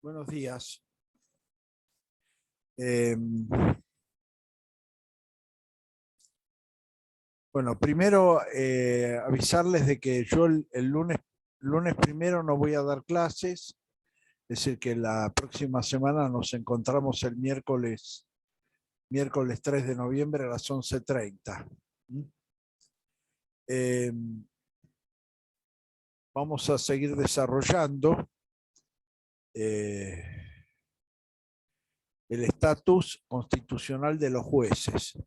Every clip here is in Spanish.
Buenos días. Eh, bueno, primero avisarles de que yo el lunes primero no voy a dar clases, es decir, que la próxima semana nos encontramos el miércoles 3 de noviembre a las 11:30. Vamos a seguir desarrollando el estatus constitucional de los jueces.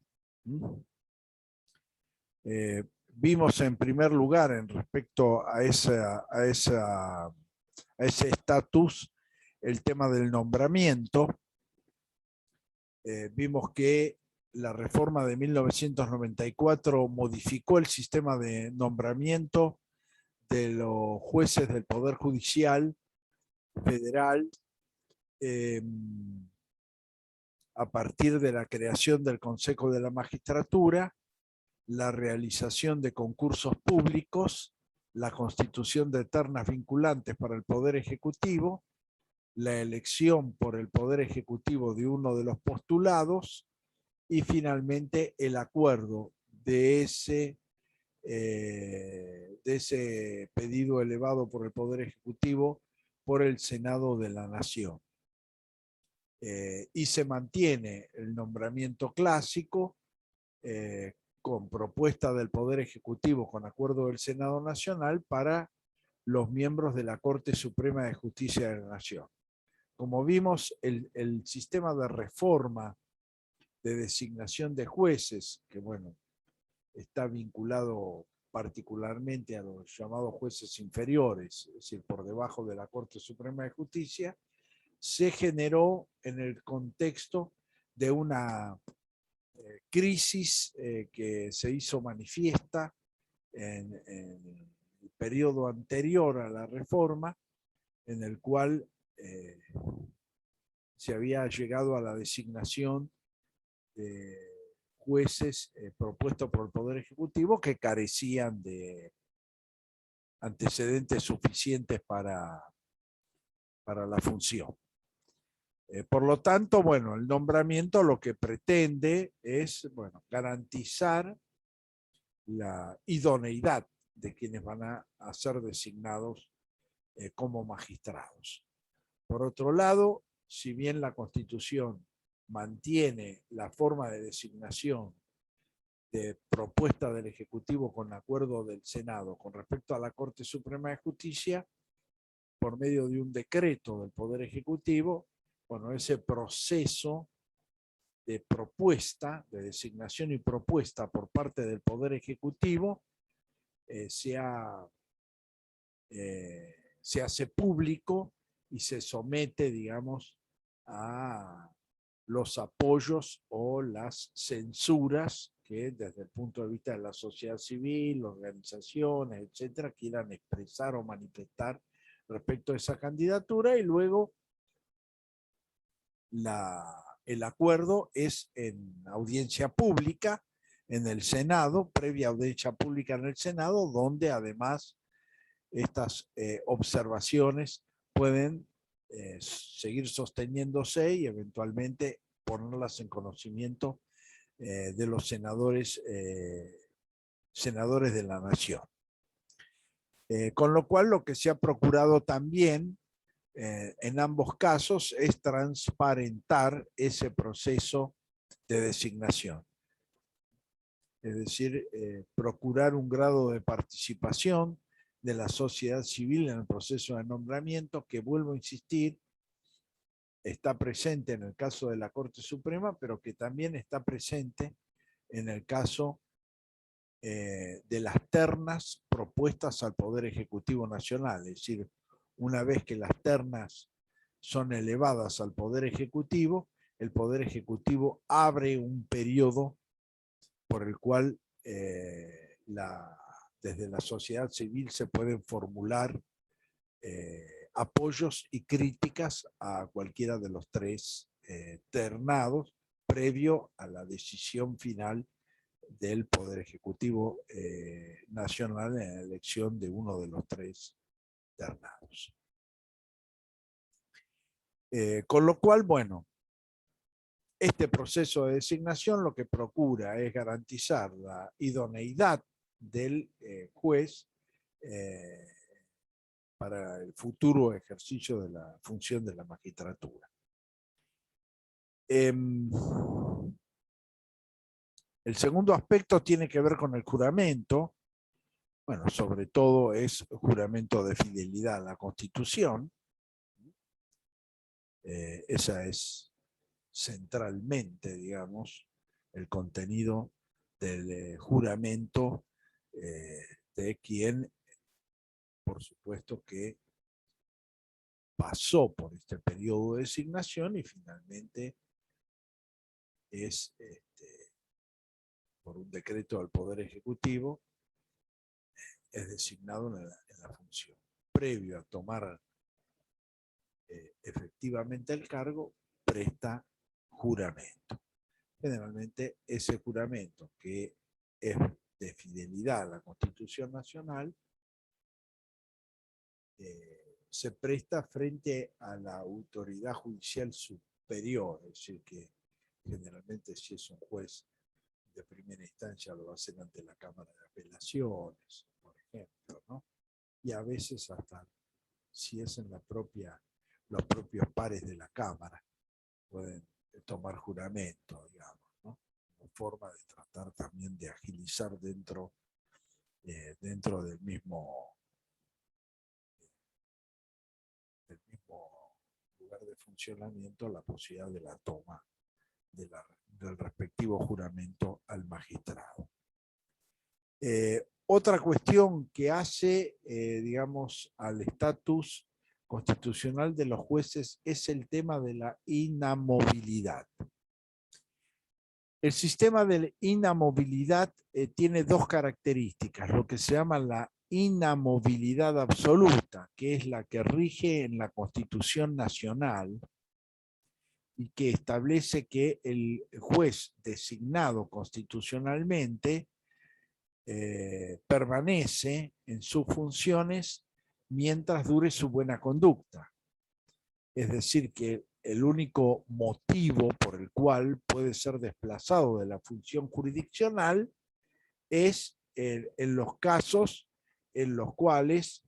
Vimos en primer lugar en respecto a ese estatus el tema del nombramiento. Vimos que la reforma de 1994 modificó el sistema de nombramiento de los jueces del Poder Judicial Federal a partir de la creación del Consejo de la Magistratura, la realización de concursos públicos, la constitución de ternas vinculantes para el Poder Ejecutivo, la elección por el Poder Ejecutivo de uno de los postulados y finalmente el acuerdo de ese pedido elevado por el Poder Ejecutivo por el Senado de la Nación. Y se mantiene el nombramiento clásico con propuesta del Poder Ejecutivo con acuerdo del Senado Nacional para los miembros de la Corte Suprema de Justicia de la Nación. Como vimos, el sistema de reforma de designación de jueces, que bueno, está vinculado particularmente a los llamados jueces inferiores, es decir, por debajo de la Corte Suprema de Justicia, se generó en el contexto de una crisis que se hizo manifiesta en el periodo anterior a la reforma, en el cual se había llegado a la designación de jueces propuestos por el Poder Ejecutivo que carecían de antecedentes suficientes para la función. Por lo tanto, bueno, el nombramiento lo que pretende es, bueno, garantizar la idoneidad de quienes van a ser designados como magistrados. Por otro lado, si bien la Constitución mantiene la forma de designación de propuesta del Ejecutivo con acuerdo del Senado con respecto a la Corte Suprema de Justicia, por medio de un decreto del Poder Ejecutivo, bueno, ese proceso de propuesta, de designación y propuesta por parte del Poder Ejecutivo se hace público y se somete, digamos, a los apoyos o las censuras que desde el punto de vista de la sociedad civil, organizaciones, etcétera, quieran expresar o manifestar respecto a esa candidatura, y luego el acuerdo es en audiencia pública en el Senado, previa audiencia pública en el Senado, donde además estas observaciones pueden seguir sosteniéndose y eventualmente ponerlas en conocimiento de los senadores de la Nación. Con lo cual, lo que se ha procurado también en ambos casos es transparentar ese proceso de designación. Es decir, procurar un grado de participación de la sociedad civil en el proceso de nombramiento que, vuelvo a insistir, está presente en el caso de la Corte Suprema, pero que también está presente en el caso de las ternas propuestas al Poder Ejecutivo Nacional. Es decir, una vez que las ternas son elevadas al Poder Ejecutivo, el Poder Ejecutivo abre un periodo por el cual desde la sociedad civil se pueden formular apoyos y críticas a cualquiera de los tres ternados previo a la decisión final del Poder Ejecutivo Nacional en la elección de uno de los tres ternados. Con lo cual, bueno, este proceso de designación lo que procura es garantizar la idoneidad del juez para el futuro ejercicio de la función de la magistratura. El segundo aspecto tiene que ver con el juramento. Bueno, sobre todo es juramento de fidelidad a la Constitución. Esa es centralmente, digamos, el contenido del juramento de quien, por supuesto, que pasó por este periodo de designación y finalmente es, por un decreto del Poder Ejecutivo, es designado en la función. Previo a tomar efectivamente el cargo, presta juramento. Generalmente ese juramento, que es de fidelidad a la Constitución Nacional, se presta frente a la autoridad judicial superior, es decir, que generalmente si es un juez de primera instancia lo hacen ante la Cámara de Apelaciones, por ejemplo, ¿no? Y a veces hasta si es en la propia, los propios pares de la Cámara pueden tomar juramento, digamos, ¿no? Como forma de tratar también de agilizar dentro del mismo lugar de funcionamiento la posibilidad de la toma del respectivo juramento al magistrado. Otra cuestión que hace, digamos, al estatus constitucional de los jueces es el tema de la inamovilidad. El sistema de inamovilidad tiene dos características, lo que se llama la inamovilidad absoluta, que es la que rige en la Constitución Nacional y que establece que el juez designado constitucionalmente permanece en sus funciones mientras dure su buena conducta. Es decir, que el único motivo por el cual puede ser desplazado de la función jurisdiccional es en los casos en los cuales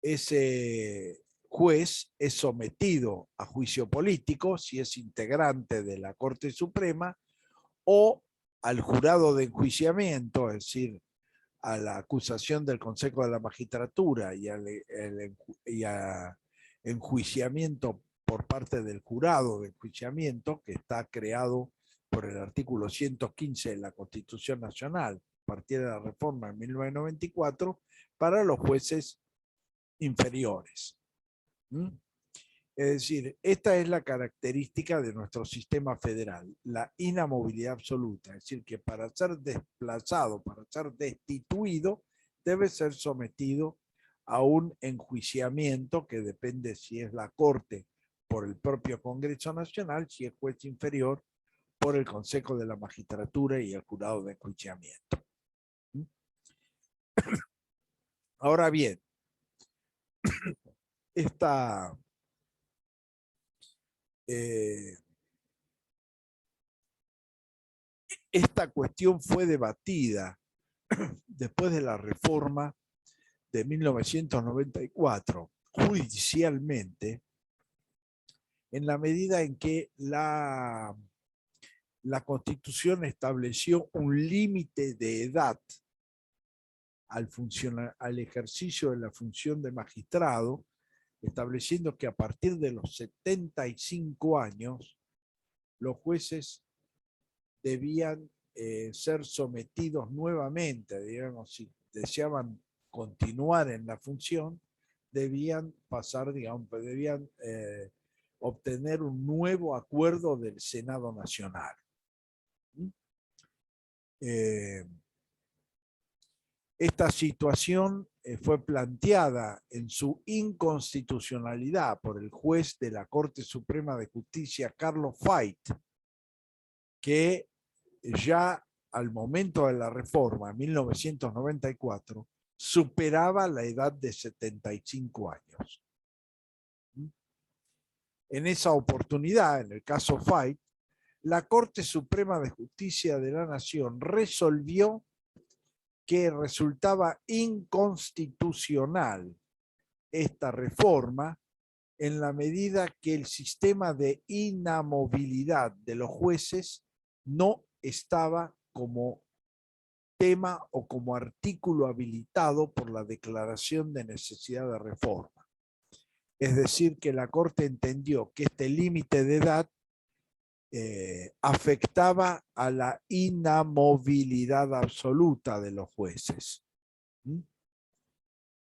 ese juez es sometido a juicio político, si es integrante de la Corte Suprema, o al jurado de enjuiciamiento, es decir, a la acusación del Consejo de la Magistratura y a enjuiciamiento por parte del jurado de enjuiciamiento, que está creado por el artículo 115 de la Constitución Nacional, a partir de la reforma en 1994, para los jueces inferiores. ¿Mm? Es decir, esta es la característica de nuestro sistema federal, la inamovilidad absoluta. Es decir, que para ser desplazado, para ser destituido, debe ser sometido a un enjuiciamiento que depende si es la Corte por el propio Congreso Nacional, si es juez inferior por el Consejo de la Magistratura y el jurado de enjuiciamiento. Ahora bien, esta cuestión fue debatida después de la reforma de 1994 judicialmente, en la medida en que la Constitución estableció un límite de edad al ejercicio de la función de magistrado, estableciendo que a partir de los 75 años los jueces debían ser sometidos nuevamente, digamos, si deseaban continuar en la función, debían pasar, digamos, debían obtener un nuevo acuerdo del Senado Nacional. Esta situación fue planteada en su inconstitucionalidad por el juez de la Corte Suprema de Justicia, Carlos Fait, que ya al momento de la reforma, en 1994, superaba la edad de 75 años. En esa oportunidad, en el caso Fait, la Corte Suprema de Justicia de la Nación resolvió que resultaba inconstitucional esta reforma en la medida que el sistema de inamovilidad de los jueces no estaba como tema o como artículo habilitado por la declaración de necesidad de reforma. Es decir, que la Corte entendió que este límite de edad afectaba a la inamovilidad absoluta de los jueces.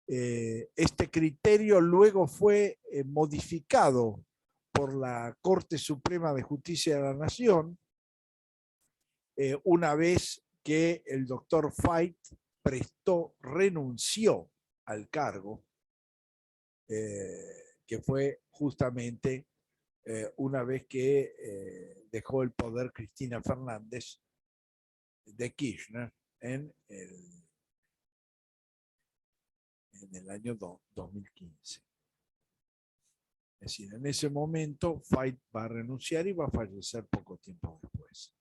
Este criterio luego fue modificado por la Corte Suprema de Justicia de la Nación una vez que el doctor Fait renunció al cargo, que fue justamente una vez que dejó el poder Cristina Fernández de Kirchner en el año 2015. Es decir, en ese momento Fait va a renunciar y va a fallecer poco tiempo después.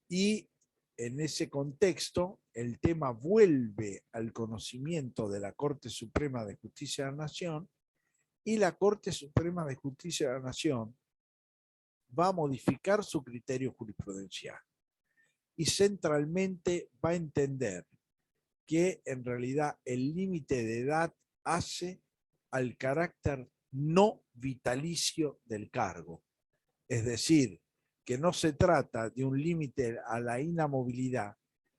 Y en ese contexto, el tema vuelve al conocimiento de la Corte Suprema de Justicia de la Nación, y la Corte Suprema de Justicia de la Nación va a modificar su criterio jurisprudencial y centralmente va a entender que en realidad el límite de edad hace al carácter no vitalicio del cargo. Es decir, que no se trata de un límite a la inamovilidad,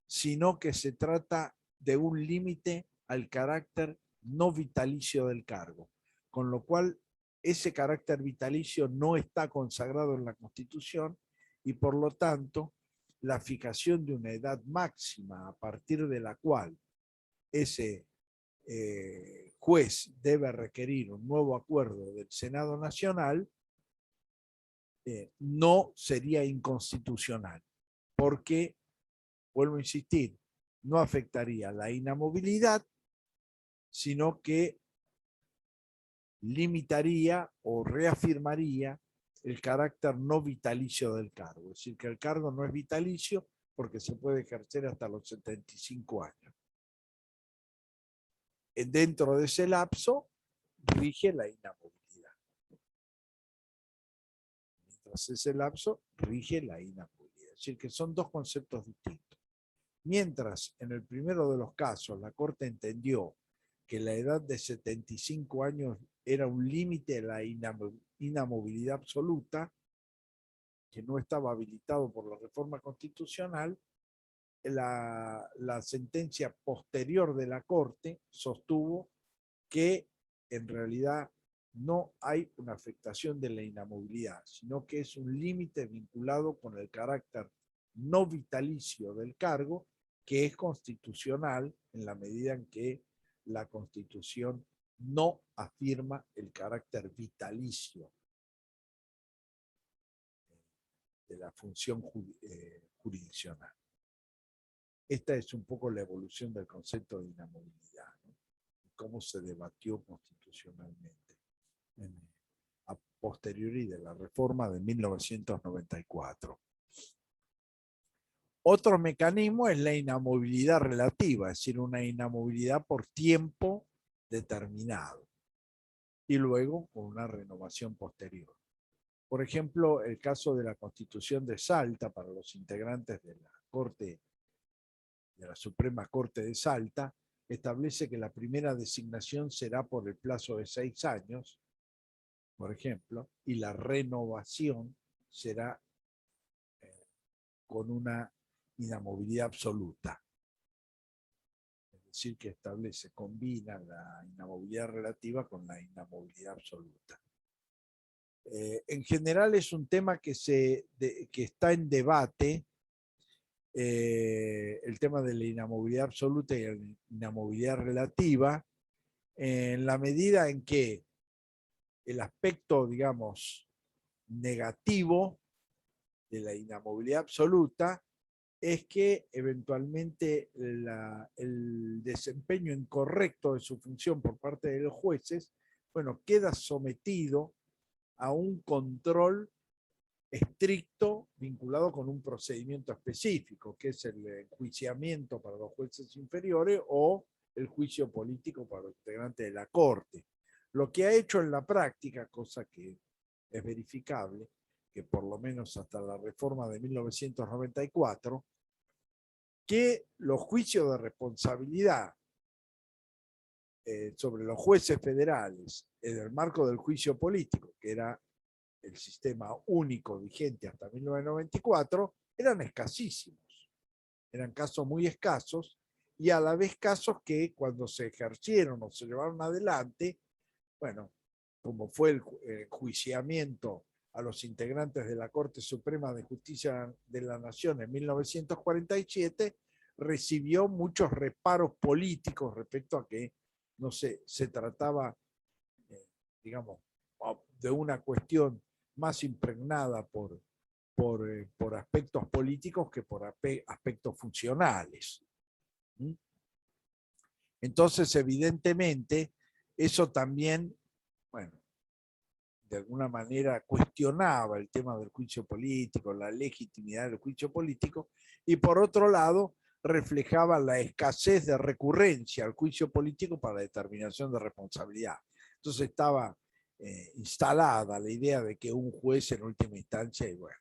sino que se trata de un límite al carácter no vitalicio del cargo. Con lo cual, ese carácter vitalicio no está consagrado en la Constitución y por lo tanto, la fijación de una edad máxima a partir de la cual ese juez debe requerir un nuevo acuerdo del Senado Nacional no sería inconstitucional, porque, vuelvo a insistir, no afectaría la inamovilidad, sino que limitaría o reafirmaría el carácter no vitalicio del cargo. Es decir, que el cargo no es vitalicio porque se puede ejercer hasta los 75 años. Dentro de ese lapso rige la inamovilidad. Mientras ese lapso rige la inamovilidad. Es decir, que son dos conceptos distintos. Mientras en el primero de los casos la Corte entendió que la edad de 75 años era un límite a la inamovilidad absoluta, que no estaba habilitado por la reforma constitucional, la sentencia posterior de la Corte sostuvo que en realidad no hay una afectación de la inamovilidad, sino que es un límite vinculado con el carácter no vitalicio del cargo, que es constitucional en la medida en que la Constitución no afirma el carácter vitalicio de la función jurisdiccional. Esta es un poco la evolución del concepto de inamovilidad, ¿no? Cómo se debatió constitucionalmente a posteriori de la reforma de 1994. Otro mecanismo es la inamovilidad relativa, es decir, una inamovilidad por tiempo determinado y luego con una renovación posterior. Por ejemplo, el caso de la Constitución de Salta para los integrantes de la Corte, de la Suprema Corte de Salta, establece que la primera designación será por el plazo de 6 años, por ejemplo, y la renovación será con una inamovilidad absoluta. Es decir, que establece, combina la inamovilidad relativa con la inamovilidad absoluta. En general es un tema que está en debate, el tema de la inamovilidad absoluta y la inamovilidad relativa, en la medida en que el aspecto, digamos, negativo de la inamovilidad absoluta es que eventualmente el desempeño incorrecto de su función por parte de los jueces, bueno, queda sometido a un control estricto vinculado con un procedimiento específico, que es el enjuiciamiento para los jueces inferiores o el juicio político para los integrantes de la Corte. Lo que ha hecho en la práctica, cosa que es verificable, que por lo menos hasta la reforma de 1994, que los juicios de responsabilidad sobre los jueces federales en el marco del juicio político, que era el sistema único vigente hasta 1994, eran escasísimos. Eran casos muy escasos y a la vez casos que cuando se ejercieron o se llevaron adelante, bueno, como fue el enjuiciamiento a los integrantes de la Corte Suprema de Justicia de la Nación en 1947, recibió muchos reparos políticos respecto a que, no sé, se trataba, digamos, de una cuestión más impregnada por aspectos políticos que por aspectos funcionales. Entonces, evidentemente, eso también, bueno, de alguna manera cuestionaba el tema del juicio político, la legitimidad del juicio político, y por otro lado, reflejaba la escasez de recurrencia al juicio político para la determinación de responsabilidad. Entonces estaba instalada la idea de que un juez en última instancia, y bueno,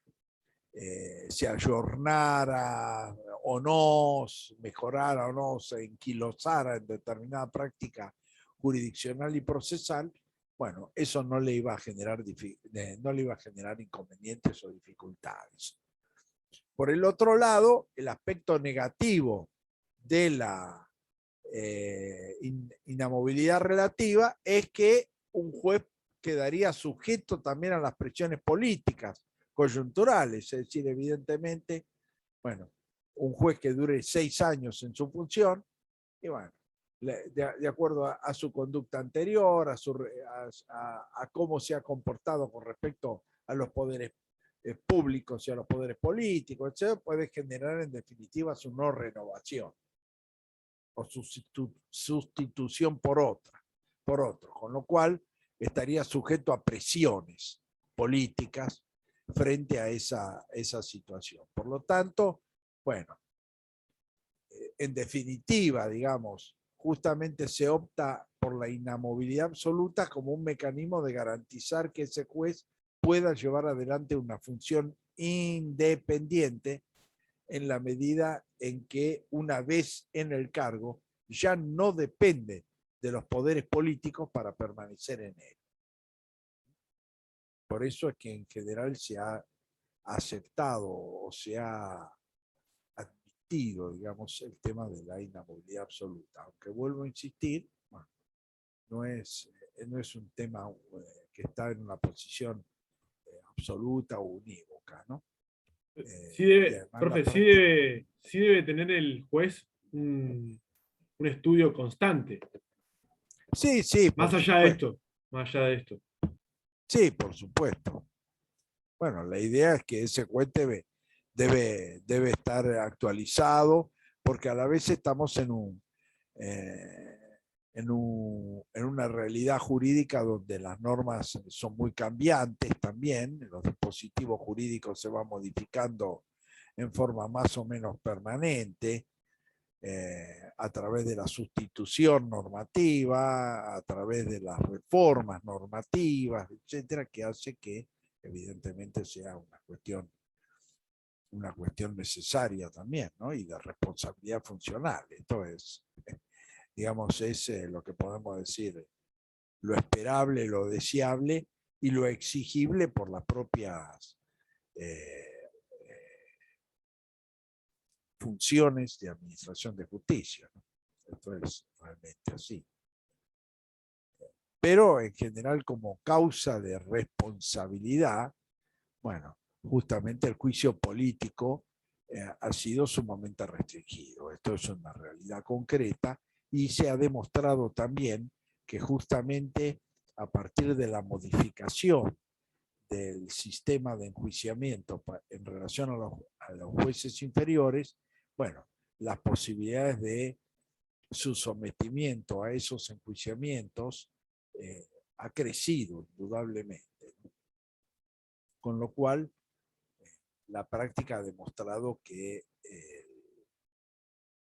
se ayornara o no, mejorara o no, se enquilosara en determinada práctica jurisdiccional y procesal, bueno, eso no le iba a generar inconvenientes o dificultades. Por el otro lado, el aspecto negativo de la inamovilidad relativa es que un juez quedaría sujeto también a las presiones políticas coyunturales, es decir, evidentemente, bueno, un juez que dure 6 años en su función, y bueno, de acuerdo a su conducta anterior, a cómo se ha comportado con respecto a los poderes públicos y a los poderes políticos, etc., puede generar en definitiva su no renovación o sustitución por otro, con lo cual estaría sujeto a presiones políticas frente a esa situación. Por lo tanto, bueno, en definitiva, digamos, justamente se opta por la inamovilidad absoluta como un mecanismo de garantizar que ese juez pueda llevar adelante una función independiente en la medida en que una vez en el cargo ya no depende de los poderes políticos para permanecer en él. Por eso es que en general se ha aceptado o se ha admitido, digamos, el tema de la inamovilidad absoluta. Aunque vuelvo a insistir, bueno, no es un tema que está en una posición absoluta o unívoca, ¿no? Sí debe, profe, sí debe tener el juez un estudio constante. Sí, sí, Más por allá de supuesto. esto, más allá de esto. Sí, por supuesto. Bueno, la idea es que ese juez debe estar actualizado, porque a la vez estamos en una realidad jurídica donde las normas son muy cambiantes también, los dispositivos jurídicos se van modificando en forma más o menos permanente, a través de la sustitución normativa, a través de las reformas normativas, etcétera, que hace que evidentemente sea una cuestión necesaria también, ¿no? Y de responsabilidad funcional. Esto es, digamos, es lo que podemos decir, lo esperable, lo deseable y lo exigible por las propias funciones de administración de justicia, ¿no? Esto es realmente así. Pero en general como causa de responsabilidad, bueno, justamente el juicio político ha sido sumamente restringido. Esto es una realidad concreta y se ha demostrado también que justamente a partir de la modificación del sistema de enjuiciamiento en relación a los jueces inferiores, bueno, las posibilidades de su sometimiento a esos enjuiciamientos ha crecido indudablemente. con lo cual la práctica ha demostrado que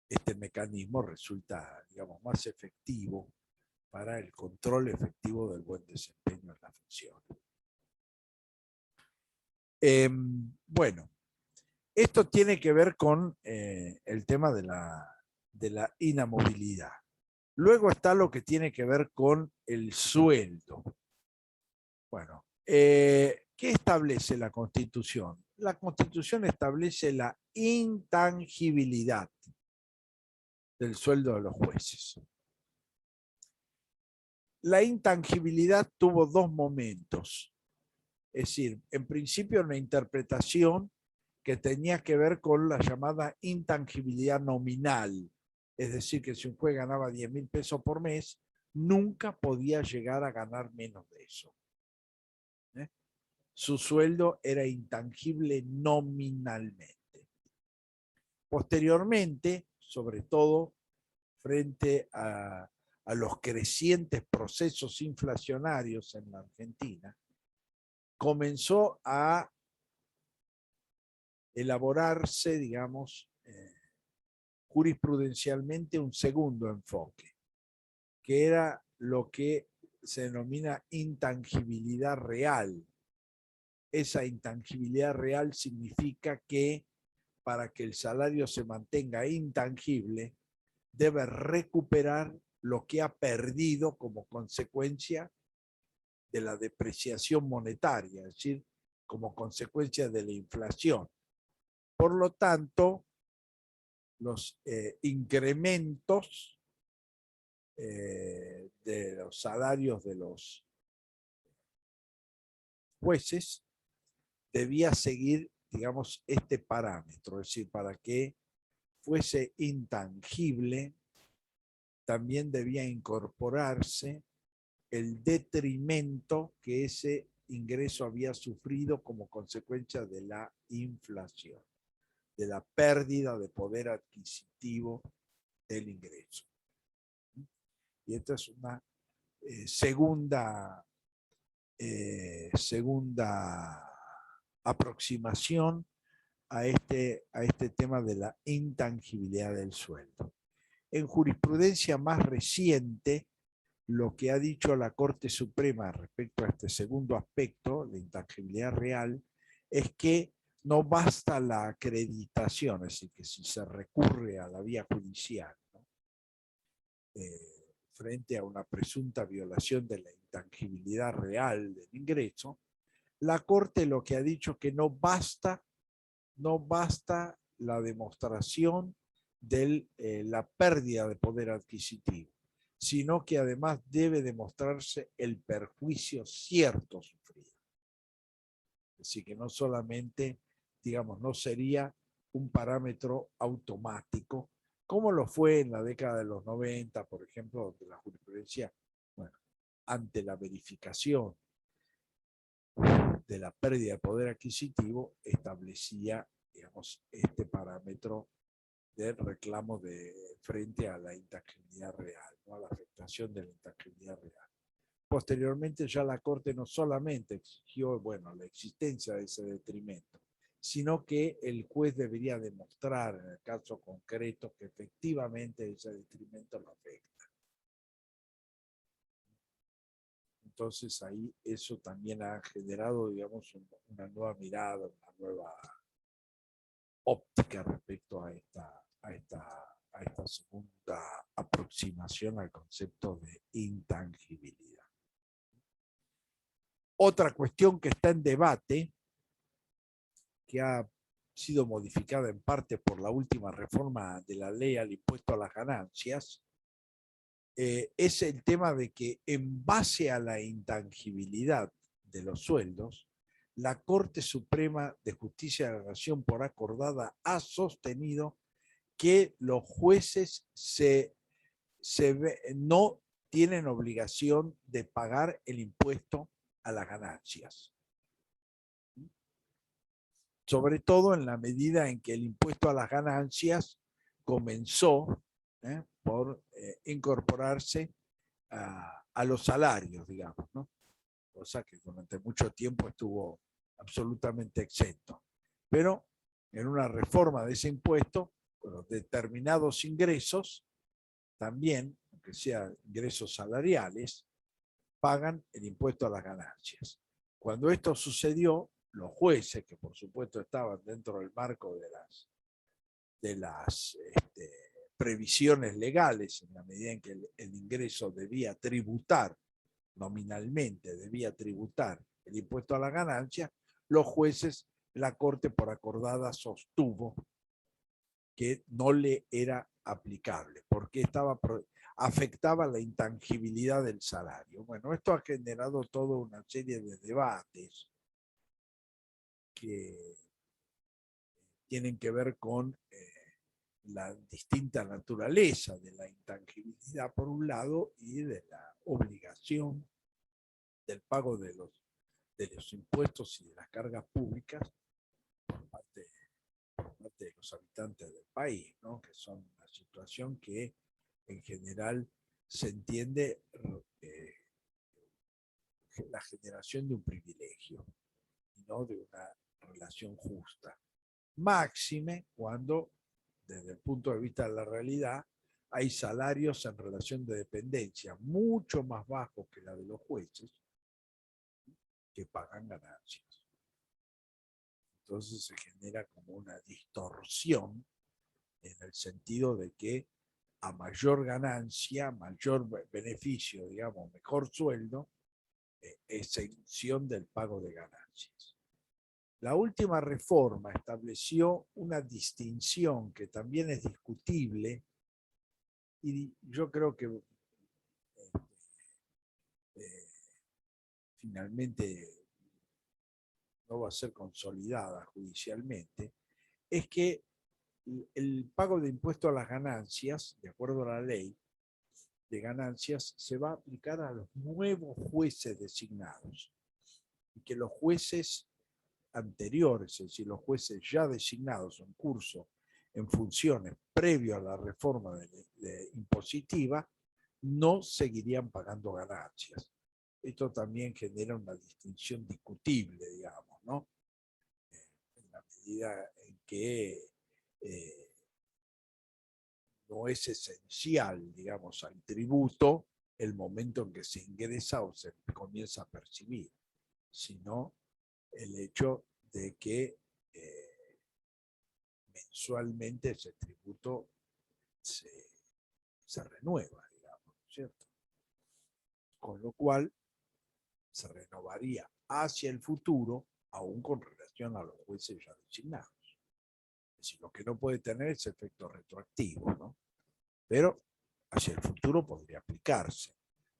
este mecanismo resulta, digamos, más efectivo para el control efectivo del buen desempeño en la función. Bueno, esto tiene que ver con el tema de la inamovilidad. Luego está lo que tiene que ver con el sueldo. Bueno, ¿qué establece la Constitución? La Constitución establece la intangibilidad del sueldo de los jueces. La intangibilidad tuvo dos momentos. Es decir, en principio una interpretación que tenía que ver con la llamada intangibilidad nominal. Es decir, que si un juez ganaba 10.000 pesos por mes, nunca podía llegar a ganar menos de eso. Su sueldo era intangible nominalmente. Posteriormente, sobre todo frente a los crecientes procesos inflacionarios en la Argentina, comenzó a elaborarse, digamos, jurisprudencialmente un segundo enfoque, que era lo que se denomina intangibilidad real. Esa intangibilidad real significa que para que el salario se mantenga intangible, debe recuperar lo que ha perdido como consecuencia de la depreciación monetaria, es decir, como consecuencia de la inflación. Por lo tanto, los incrementos de los salarios de los jueces debía seguir, digamos, este parámetro, es decir, para que fuese intangible, también debía incorporarse el detrimento que ese ingreso había sufrido como consecuencia de la inflación, de la pérdida de poder adquisitivo del ingreso. Y esta es una segunda aproximación a este tema de la intangibilidad del sueldo. En jurisprudencia más reciente, lo que ha dicho la Corte Suprema respecto a este segundo aspecto, la intangibilidad real, es que no basta la acreditación, es decir, que si se recurre a la vía judicial, ¿no? Frente a una presunta violación de la intangibilidad real del ingreso, la Corte lo que ha dicho es que no basta la demostración de la pérdida de poder adquisitivo, sino que además debe demostrarse el perjuicio cierto sufrido. Es decir, que no solamente, digamos, no sería un parámetro automático, como lo fue en la década de los 90, por ejemplo, donde la jurisprudencia, bueno, ante la verificación de la pérdida de poder adquisitivo, establecía, digamos, este parámetro del reclamo de frente a la intangibilidad real, ¿no? A la afectación de la intangibilidad real. Posteriormente ya la Corte no solamente exigió, bueno, la existencia de ese detrimento, sino que el juez debería demostrar en el caso concreto que efectivamente ese detrimento lo afecta. Entonces ahí eso también ha generado, digamos, una nueva mirada, una nueva óptica respecto a esta segunda aproximación al concepto de intangibilidad. Otra cuestión que está en debate, que ha sido modificada en parte por la última reforma de la ley al impuesto a las ganancias, es el tema de que en base a la intangibilidad de los sueldos, la Corte Suprema de Justicia de la Nación por acordada ha sostenido que los jueces no tienen obligación de pagar el impuesto a las ganancias. Sobre todo en la medida en que el impuesto a las ganancias comenzó por incorporarse a los salarios, digamos, ¿no? Cosa que durante mucho tiempo estuvo absolutamente exento. Pero en una reforma de ese impuesto, bueno, determinados ingresos, también, aunque sean ingresos salariales, pagan el impuesto a las ganancias. Cuando esto sucedió, los jueces, que por supuesto estaban dentro del marco de las previsiones legales, en la medida en que el ingreso debía tributar, nominalmente debía tributar el impuesto a la ganancia, los jueces, la Corte por acordada sostuvo que no le era aplicable, porque afectaba la intangibilidad del salario. Bueno, esto ha generado toda una serie de debates que tienen que ver con la distinta naturaleza de la intangibilidad por un lado y de la obligación del pago de los impuestos y de las cargas públicas por parte de los habitantes del país, ¿no? Que son una situación que en general se entiende la generación de un privilegio y no de una relación justa. Máxime cuando, desde el punto de vista de la realidad, hay salarios en relación de dependencia mucho más bajos que la de los jueces que pagan ganancias. Entonces se genera como una distorsión en el sentido de que a mayor ganancia, mayor beneficio, digamos, mejor sueldo, exención del pago de ganancias. La última reforma estableció una distinción que también es discutible y yo creo que finalmente no va a ser consolidada judicialmente, es que el pago de impuesto a las ganancias, de acuerdo a la ley de ganancias, se va a aplicar a los nuevos jueces designados y que los jueces anteriores, es decir, los jueces ya designados en curso en funciones previo a la reforma impositiva, no seguirían pagando ganancias. Esto también genera una distinción discutible, digamos, ¿no? En la medida en que no es esencial, digamos, al tributo el momento en que se ingresa o se comienza a percibir, sino el hecho de que mensualmente ese tributo se renueva, digamos, ¿cierto? Con lo cual se renovaría hacia el futuro, aún con relación a los jueces ya designados. Es decir, lo que no puede tener es efecto retroactivo, ¿no? Pero hacia el futuro podría aplicarse,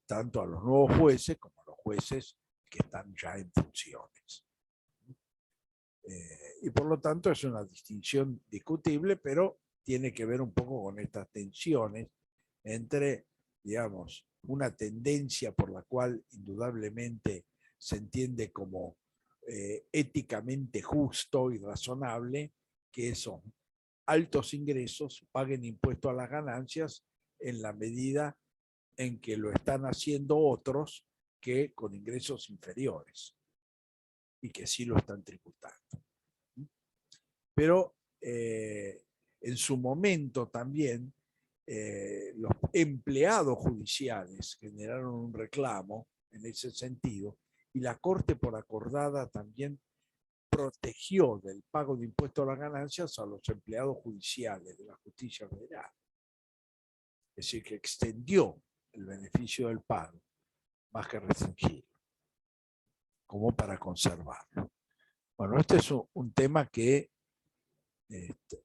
tanto a los nuevos jueces como a los jueces que están ya en funciones. Y por lo tanto es una distinción discutible, pero tiene que ver un poco con estas tensiones entre, digamos, una tendencia por la cual indudablemente se entiende como éticamente justo y razonable que esos altos ingresos paguen impuesto a las ganancias en la medida en que lo están haciendo otros que con ingresos inferiores y que sí lo están tributando. Pero en su momento también los empleados judiciales generaron un reclamo en ese sentido y la Corte por acordada también protegió del pago de impuestos a las ganancias a los empleados judiciales de la justicia federal. Es decir, que extendió el beneficio del pago más que restringirlo, como para conservarlo. Bueno, este es un tema que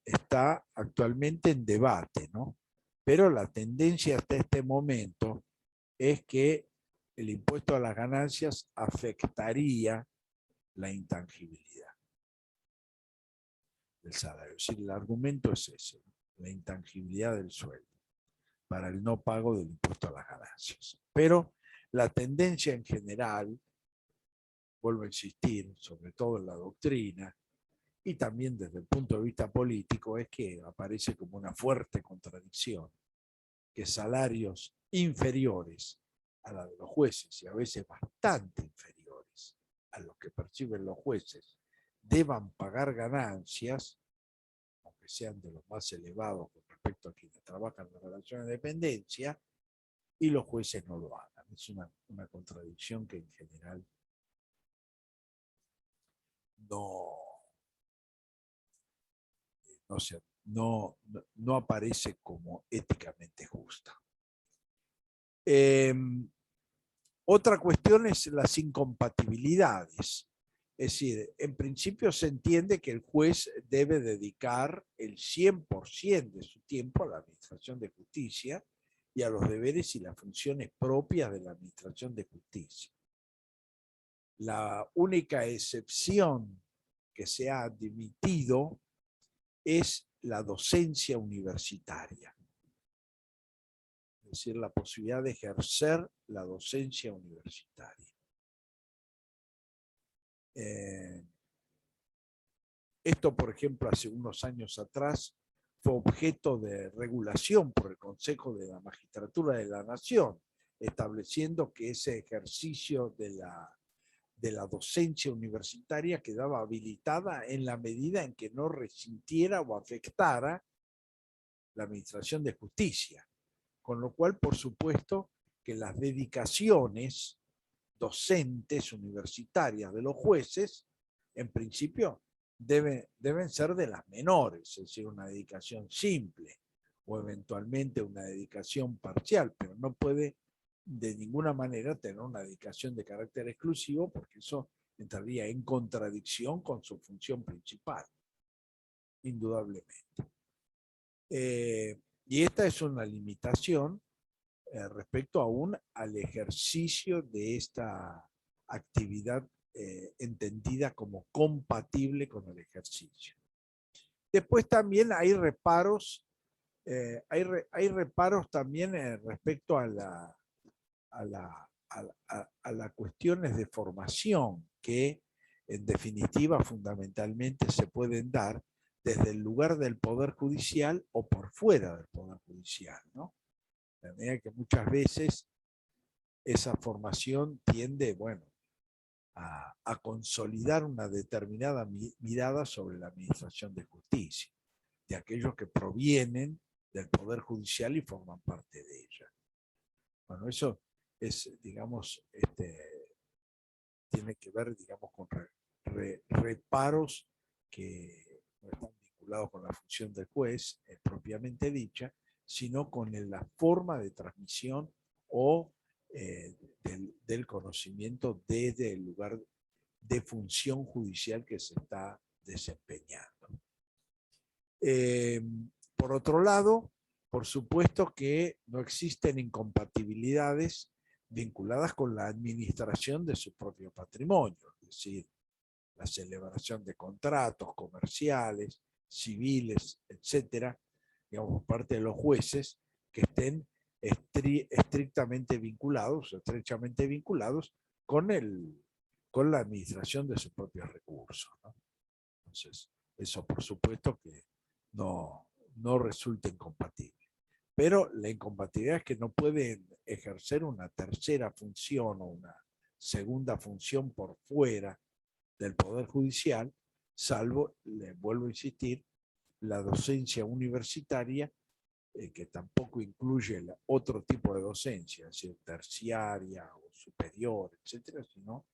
está actualmente en debate, ¿no? Pero la tendencia hasta este momento es que el impuesto a las ganancias afectaría la intangibilidad del salario. Es decir, el argumento es ese, ¿no? La intangibilidad del sueldo para el no pago del impuesto a las ganancias. Pero la tendencia en general, vuelvo a insistir, sobre todo en la doctrina, y también desde el punto de vista político, es que aparece como una fuerte contradicción que salarios inferiores a la de los jueces y a veces bastante inferiores a lo que perciben los jueces deban pagar ganancias, aunque sean de los más elevados con respecto a quienes trabajan en relación de dependencia, y los jueces no lo hagan. Es una contradicción que en general no aparece como éticamente justa. Otra cuestión es las incompatibilidades. Es decir, en principio se entiende que el juez debe dedicar el 100% de su tiempo a la administración de justicia y a los deberes y las funciones propias de la administración de justicia. La única excepción que se ha admitido es la docencia universitaria. Es decir, la posibilidad de ejercer la docencia universitaria. Esto, por ejemplo, hace unos años atrás fue objeto de regulación por el Consejo de la Magistratura de la Nación, estableciendo que ese ejercicio de la docencia universitaria quedaba habilitada en la medida en que no resintiera o afectara la administración de justicia. Con lo cual, por supuesto, que las dedicaciones docentes universitarias de los jueces, en principio, deben ser de las menores, es decir, una dedicación simple o eventualmente una dedicación parcial, pero no puede de ninguna manera tener una dedicación de carácter exclusivo porque eso entraría en contradicción con su función principal, indudablemente. Y esta es una limitación respecto aún al ejercicio de esta actividad entendida como compatible con el ejercicio. Después también hay reparos, hay reparos también respecto a las cuestiones de formación que en definitiva fundamentalmente se pueden dar desde el lugar del Poder Judicial o por fuera del Poder Judicial, ¿no? De manera que muchas veces esa formación tiende, bueno, a consolidar una determinada mirada sobre la administración de justicia, de aquellos que provienen del Poder Judicial y forman parte de ella. Bueno, eso es, digamos, tiene que ver, digamos, con reparos que no están vinculados con la función del juez, propiamente dicha, sino con la forma de transmisión o del conocimiento desde el lugar de función judicial que se está desempeñando. Por otro lado, por supuesto que no existen incompatibilidades vinculadas con la administración de su propio patrimonio, es decir, la celebración de contratos comerciales, civiles, etcétera, digamos, por parte de los jueces que estén estrictamente vinculados, estrechamente vinculados con la administración de sus propios recursos, ¿no? Entonces, eso por supuesto que no resulta incompatible. Pero la incompatibilidad es que no pueden ejercer una tercera función o una segunda función por fuera del Poder Judicial, salvo, le vuelvo a insistir, la docencia universitaria, que tampoco incluye otro tipo de docencia, es decir, terciaria o superior, etcétera, sino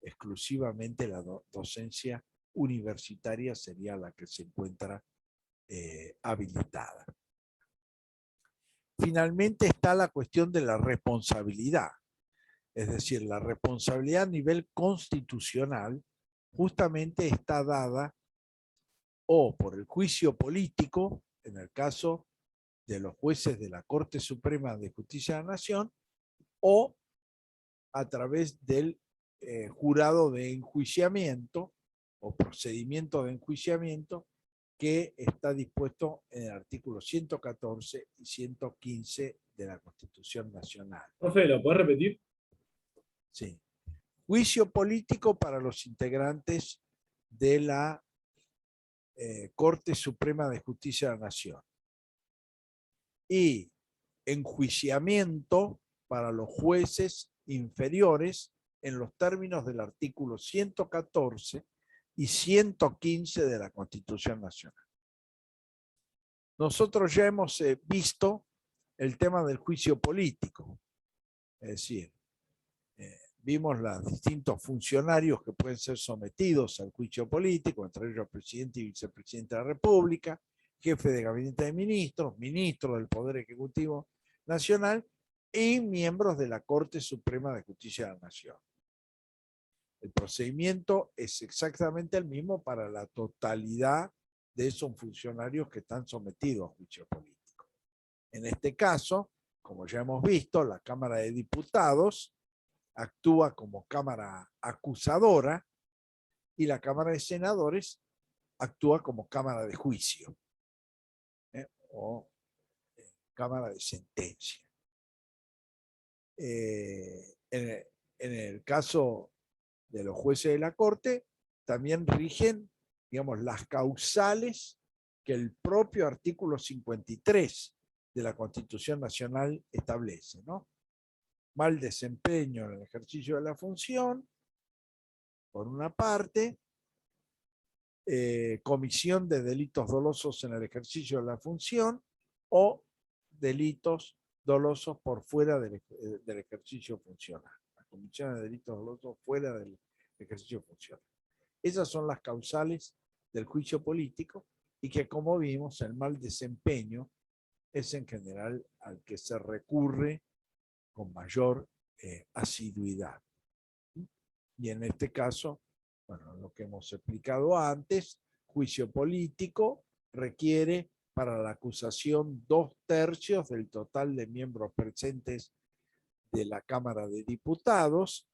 exclusivamente la docencia universitaria sería la que se encuentra habilitada. Finalmente está la cuestión de la responsabilidad, es decir, la responsabilidad a nivel constitucional justamente está dada o por el juicio político, en el caso de los jueces de la Corte Suprema de Justicia de la Nación, o a través del jurado de enjuiciamiento o procedimiento de enjuiciamiento que está dispuesto en el artículo 114 y 115 de la Constitución Nacional. Profe, ¿lo puedes repetir? Sí. Juicio político para los integrantes de la Corte Suprema de Justicia de la Nación. Y enjuiciamiento para los jueces inferiores en los términos del artículo 114 y 115 de la Constitución Nacional. Nosotros ya hemos visto el tema del juicio político, es decir, vimos los distintos funcionarios que pueden ser sometidos al juicio político, entre ellos presidente y vicepresidente de la República, jefe de gabinete de ministros, ministro del Poder Ejecutivo Nacional y miembros de la Corte Suprema de Justicia de la Nación. El procedimiento es exactamente el mismo para la totalidad de esos funcionarios que están sometidos a juicio político. En este caso, como ya hemos visto, la Cámara de Diputados actúa como Cámara acusadora y la Cámara de Senadores actúa como Cámara de Juicio o Cámara de Sentencia. En el caso de los jueces de la Corte, también rigen, digamos, las causales que el propio artículo 53 de la Constitución Nacional establece, ¿no? Mal desempeño en el ejercicio de la función, por una parte, comisión de delitos dolosos en el ejercicio de la función o delitos dolosos por fuera del ejercicio funcional. La comisión de delitos dolosos fuera del ejercicio funcional. Esas son las causales del juicio político y que, como vimos, el mal desempeño es en general al que se recurre con mayor asiduidad. Y en este caso, bueno, lo que hemos explicado antes, juicio político requiere para la acusación 2/3 del total de miembros presentes de la Cámara de Diputados.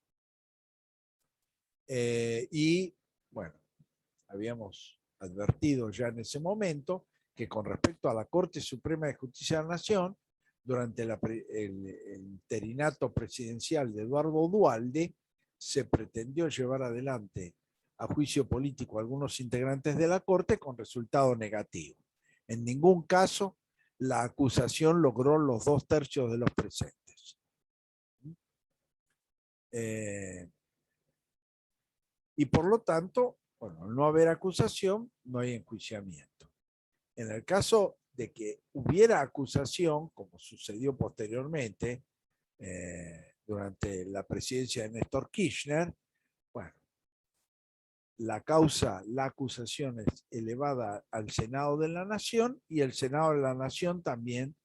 Y, bueno, habíamos advertido ya en ese momento que con respecto a la Corte Suprema de Justicia de la Nación, durante el interinato presidencial de Eduardo Duhalde, se pretendió llevar adelante a juicio político a algunos integrantes de la Corte con resultado negativo. En ningún caso la acusación logró los 2/3 de los presentes. Y por lo tanto, bueno, al no haber acusación, no hay enjuiciamiento. En el caso de que hubiera acusación, como sucedió posteriormente durante la presidencia de Néstor Kirchner, bueno, la acusación es elevada al Senado de la Nación y el Senado de la Nación también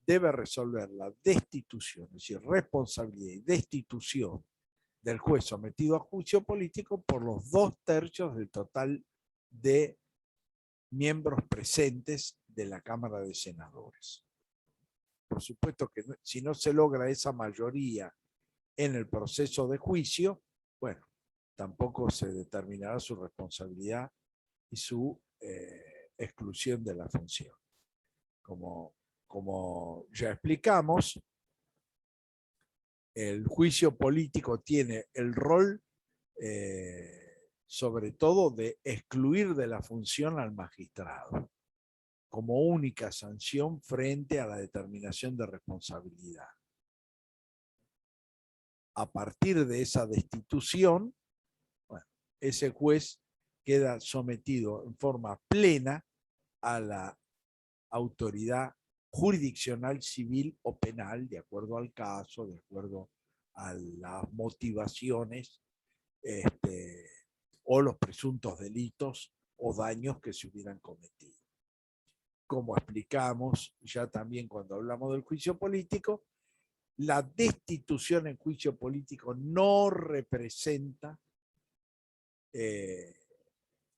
debe resolver la destitución, es decir, responsabilidad y destitución del juez sometido a juicio político por los 2/3 del total de miembros presentes de la Cámara de Senadores. Por supuesto que si no se logra esa mayoría en el proceso de juicio, bueno, tampoco se determinará su responsabilidad y su exclusión de la función. Como ya explicamos, el juicio político tiene el rol, sobre todo, de excluir de la función al magistrado como única sanción frente a la determinación de responsabilidad. A partir de esa destitución, bueno, ese juez queda sometido en forma plena a la autoridad jurisdiccional, civil o penal, de acuerdo al caso, de acuerdo a las motivaciones o los presuntos delitos o daños que se hubieran cometido. Como explicamos ya también cuando hablamos del juicio político, la destitución en juicio político no representa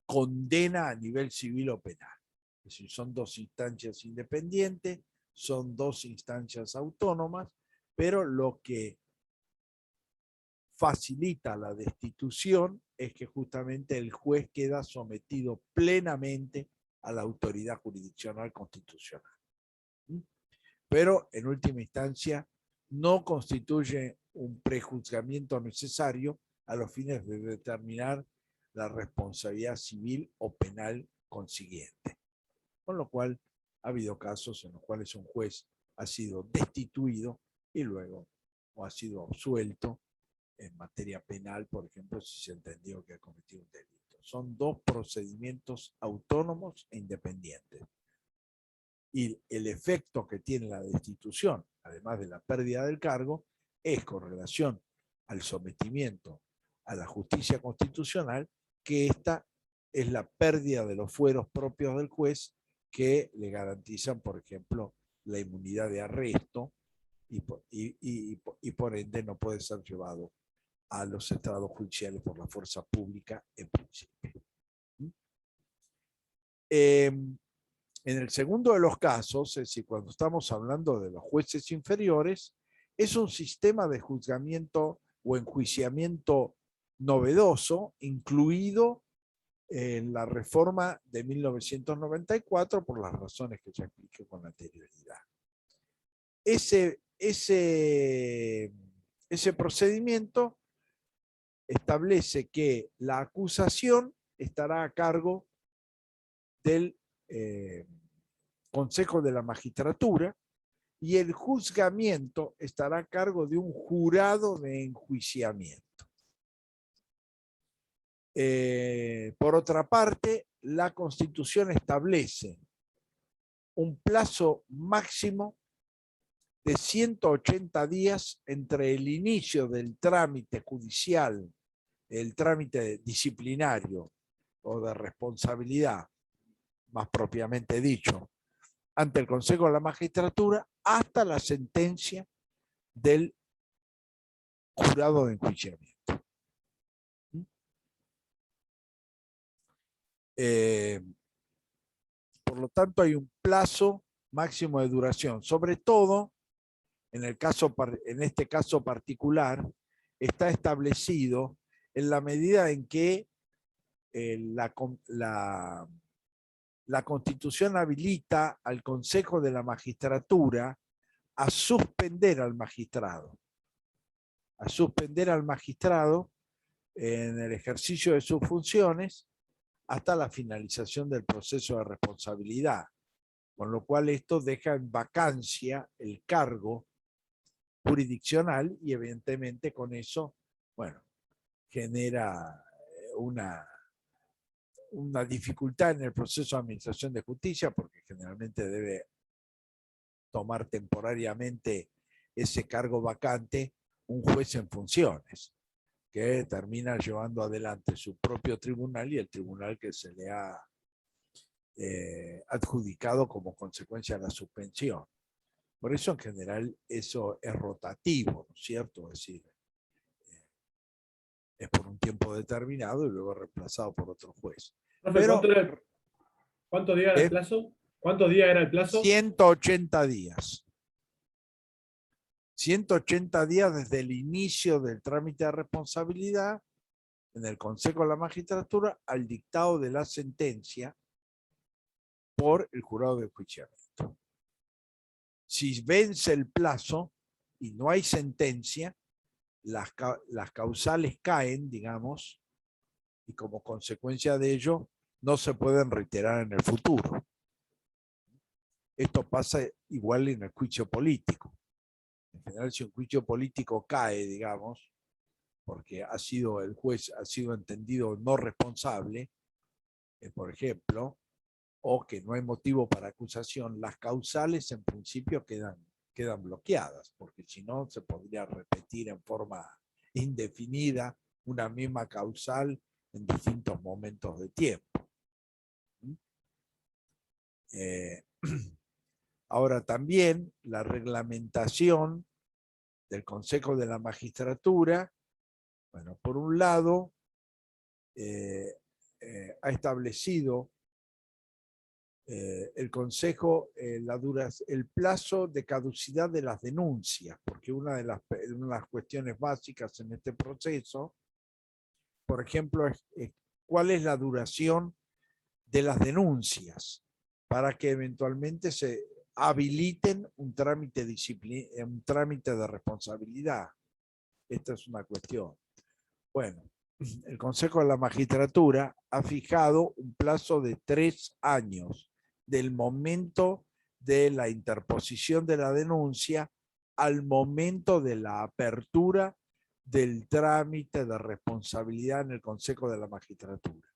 condena a nivel civil o penal. Es decir, son dos instancias independientes, son dos instancias autónomas, pero lo que facilita la destitución es que justamente el juez queda sometido plenamente a la autoridad jurisdiccional constitucional. Pero en última instancia no constituye un prejuzgamiento necesario a los fines de determinar la responsabilidad civil o penal consiguiente. Con lo cual ha habido casos en los cuales un juez ha sido destituido y luego o ha sido absuelto en materia penal, por ejemplo, si se entendió que ha cometido un delito. Son dos procedimientos autónomos e independientes. Y el efecto que tiene la destitución, además de la pérdida del cargo, es con relación al sometimiento a la justicia constitucional, que esta es la pérdida de los fueros propios del juez que le garantizan, por ejemplo, la inmunidad de arresto y por ende no puede ser llevado a los estrados judiciales por la fuerza pública en principio. En el segundo de los casos, es decir, cuando estamos hablando de los jueces inferiores, es un sistema de juzgamiento o enjuiciamiento novedoso, incluido en la reforma de 1994 por las razones que ya expliqué con anterioridad. Ese procedimiento establece que la acusación estará a cargo del Consejo de la Magistratura y el juzgamiento estará a cargo de un jurado de enjuiciamiento. Por otra parte, la Constitución establece un plazo máximo de 180 días entre el inicio del trámite judicial, el trámite disciplinario o de responsabilidad, más propiamente dicho, ante el Consejo de la Magistratura, hasta la sentencia del jurado de enjuiciamiento. Por lo tanto, hay un plazo máximo de duración. Sobre todo, en este caso particular, está establecido en la medida en que la Constitución habilita al Consejo de la Magistratura a suspender al magistrado. A suspender al magistrado en el ejercicio de sus funciones hasta la finalización del proceso de responsabilidad, con lo cual esto deja en vacancia el cargo jurisdiccional y evidentemente con eso, bueno, genera una dificultad en el proceso de administración de justicia porque generalmente debe tomar temporariamente ese cargo vacante un juez en funciones, que termina llevando adelante su propio tribunal y el tribunal que se le ha adjudicado como consecuencia de la suspensión. Por eso en general eso es rotativo, ¿no es cierto? Es decir, es por un tiempo determinado y luego reemplazado por otro juez. Pero, ¿cuántos días era el plazo? ¿Cuántos días era el plazo? 180 días. 180 días desde el inicio del trámite de responsabilidad en el Consejo de la Magistratura al dictado de la sentencia por el jurado de enjuiciamiento. Si vence el plazo y no hay sentencia, las causales caen, digamos, y como consecuencia de ello no se pueden reiterar en el futuro. Esto pasa igual en el juicio político. En general, si un juicio político cae, digamos, porque el juez ha sido entendido no responsable, por ejemplo, o que no hay motivo para acusación, las causales en principio quedan bloqueadas, porque si no se podría repetir en forma indefinida una misma causal en distintos momentos de tiempo. Ahora también la reglamentación del Consejo de la Magistratura, bueno, por un lado, ha establecido el Consejo el plazo de caducidad de las denuncias, porque una de las cuestiones básicas en este proceso, por ejemplo, es cuál es la duración de las denuncias para que eventualmente se habiliten un trámite de responsabilidad. Esta es una cuestión. Bueno, el Consejo de la Magistratura ha fijado un plazo de 3 años del momento de la interposición de la denuncia al momento de la apertura del trámite de responsabilidad en el Consejo de la Magistratura.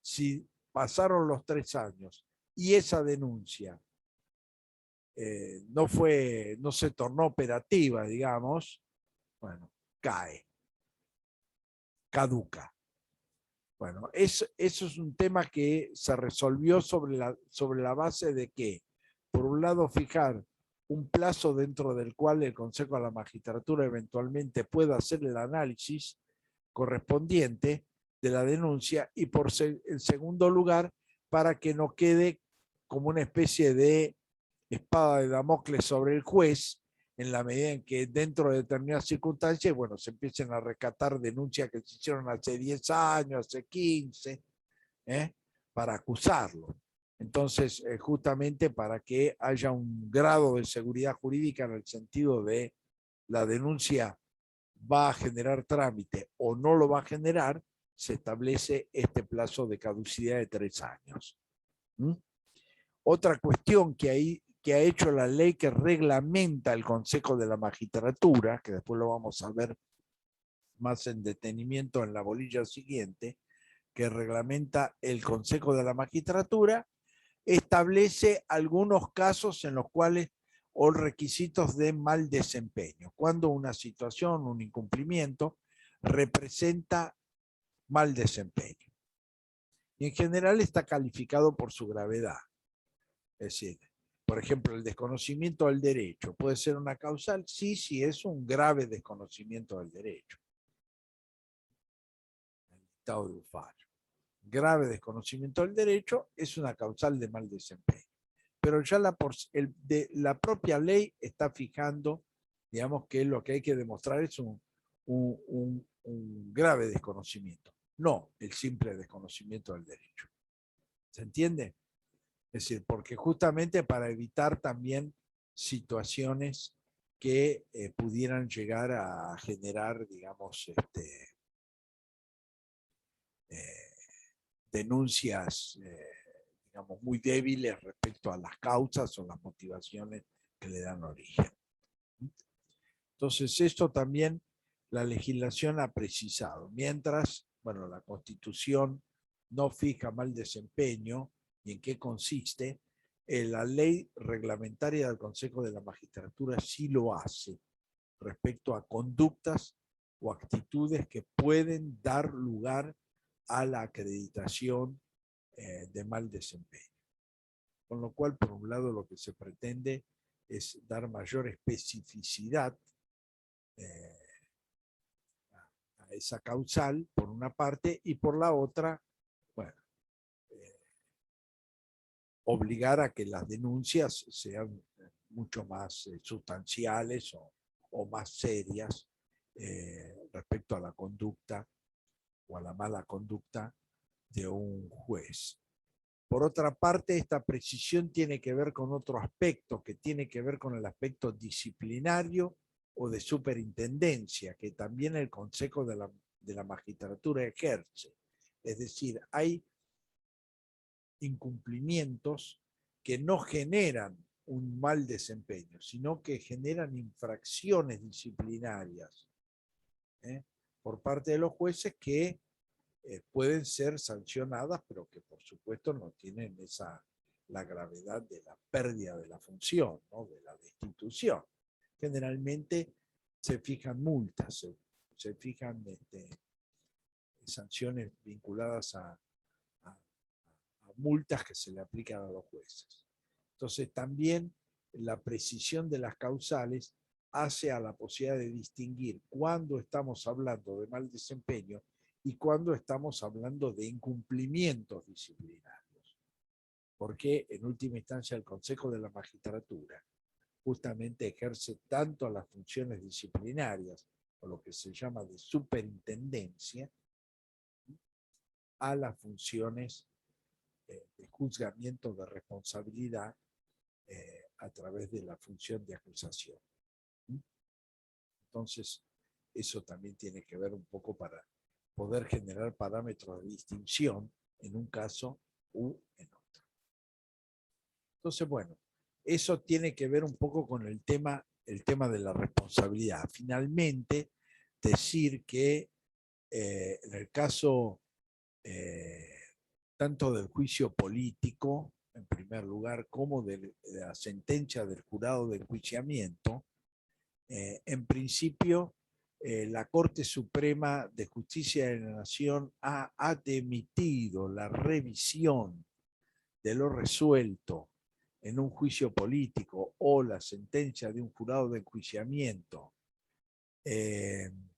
Si pasaron los 3 años y esa denuncia no se tornó operativa, digamos, bueno, caduca. Bueno, eso es un tema que se resolvió sobre la base de que, por un lado, fijar un plazo dentro del cual el Consejo de la Magistratura eventualmente pueda hacer el análisis correspondiente de la denuncia, y en segundo lugar, para que no quede como una especie de espada de Damocles sobre el juez, en la medida en que dentro de determinadas circunstancias, bueno, se empiecen a rescatar denuncias que se hicieron hace 10 años, hace 15, para acusarlo. Entonces, justamente para que haya un grado de seguridad jurídica en el sentido de la denuncia va a generar trámite o no lo va a generar, se establece este plazo de caducidad de 3 años. Otra cuestión que ha hecho la ley que reglamenta el Consejo de la Magistratura, que después lo vamos a ver más en detenimiento en la bolilla siguiente, que reglamenta el Consejo de la Magistratura, establece algunos casos en los cuales, o requisitos de mal desempeño, cuando una situación, un incumplimiento, representa mal desempeño. Y en general está calificado por su gravedad. Es decir, por ejemplo, el desconocimiento del derecho puede ser una causal, sí, sí, es un grave desconocimiento del derecho. El dictado de un fallo. Grave desconocimiento del derecho es una causal de mal desempeño. Pero ya la propia ley está fijando, digamos, que lo que hay que demostrar es un grave desconocimiento, no el simple desconocimiento del derecho. ¿Se entiende? Es decir, porque justamente para evitar también situaciones que pudieran llegar a generar, digamos, denuncias, digamos, muy débiles respecto a las causas o las motivaciones que le dan origen. Entonces, esto también la legislación ha precisado. Mientras, bueno, la Constitución no fija mal desempeño y en qué consiste, la ley reglamentaria del Consejo de la Magistratura sí lo hace respecto a conductas o actitudes que pueden dar lugar a la acreditación de mal desempeño. Con lo cual, por un lado, lo que se pretende es dar mayor especificidad a esa causal, por una parte, y por la otra, bueno, obligar a que las denuncias sean mucho más sustanciales o más serias respecto a la conducta o a la mala conducta de un juez. Por otra parte, esta precisión tiene que ver con otro aspecto, que tiene que ver con el aspecto disciplinario o de superintendencia, que también el Consejo de la Magistratura ejerce. Es decir, hay incumplimientos que no generan un mal desempeño, sino que generan infracciones disciplinarias por parte de los jueces que pueden ser sancionadas, pero que por supuesto no tienen la gravedad de la pérdida de la función, ¿no? De la destitución. Generalmente se fijan multas, se fijan sanciones vinculadas a multas que se le aplican a los jueces. Entonces también la precisión de las causales hace a la posibilidad de distinguir cuándo estamos hablando de mal desempeño y cuando estamos hablando de incumplimientos disciplinarios. Porque en última instancia el Consejo de la Magistratura justamente ejerce tanto las funciones disciplinarias, o lo que se llama de superintendencia, a las funciones de juzgamiento de responsabilidad a través de la función de acusación. Entonces, eso también tiene que ver un poco para poder generar parámetros de distinción en un caso u en otro. Entonces, bueno, eso tiene que ver un poco con el tema el tema de la responsabilidad. Finalmente, decir que en el caso tanto del juicio político, en primer lugar, como de la sentencia del jurado de enjuiciamiento, en principio, la Corte Suprema de Justicia de la Nación ha admitido la revisión de lo resuelto en un juicio político o la sentencia de un jurado de enjuiciamiento en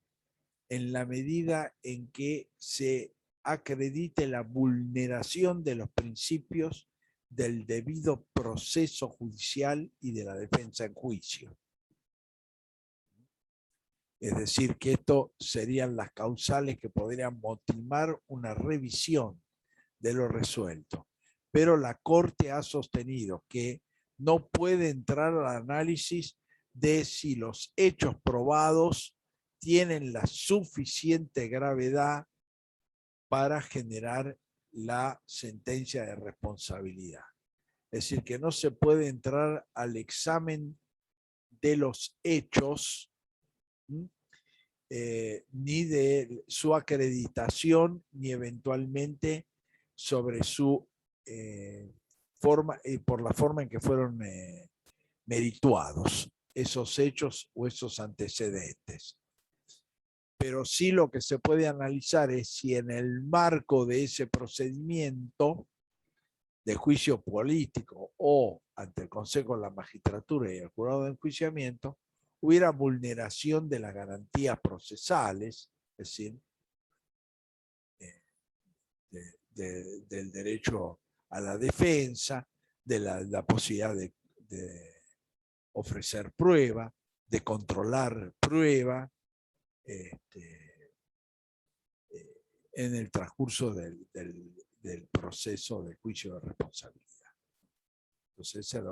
la medida en que se acredite la vulneración de los principios del debido proceso judicial y de la defensa en juicio. Es decir, que esto serían las causales que podrían motivar una revisión de lo resuelto. Pero la Corte ha sostenido que no puede entrar al análisis de si los hechos probados tienen la suficiente gravedad para generar la sentencia de responsabilidad. Es decir, que no se puede entrar al examen de los hechos ni de su acreditación, ni eventualmente sobre su forma, por la forma en que fueron merituados esos hechos o esos antecedentes. Pero sí lo que se puede analizar es si en el marco de ese procedimiento de juicio político o ante el Consejo de la Magistratura y el Jurado de Enjuiciamiento hubiera vulneración de las garantías procesales, es decir, del derecho a la defensa, de la posibilidad de ofrecer prueba, de controlar prueba, en el transcurso del proceso de juicio de responsabilidad. Entonces esa es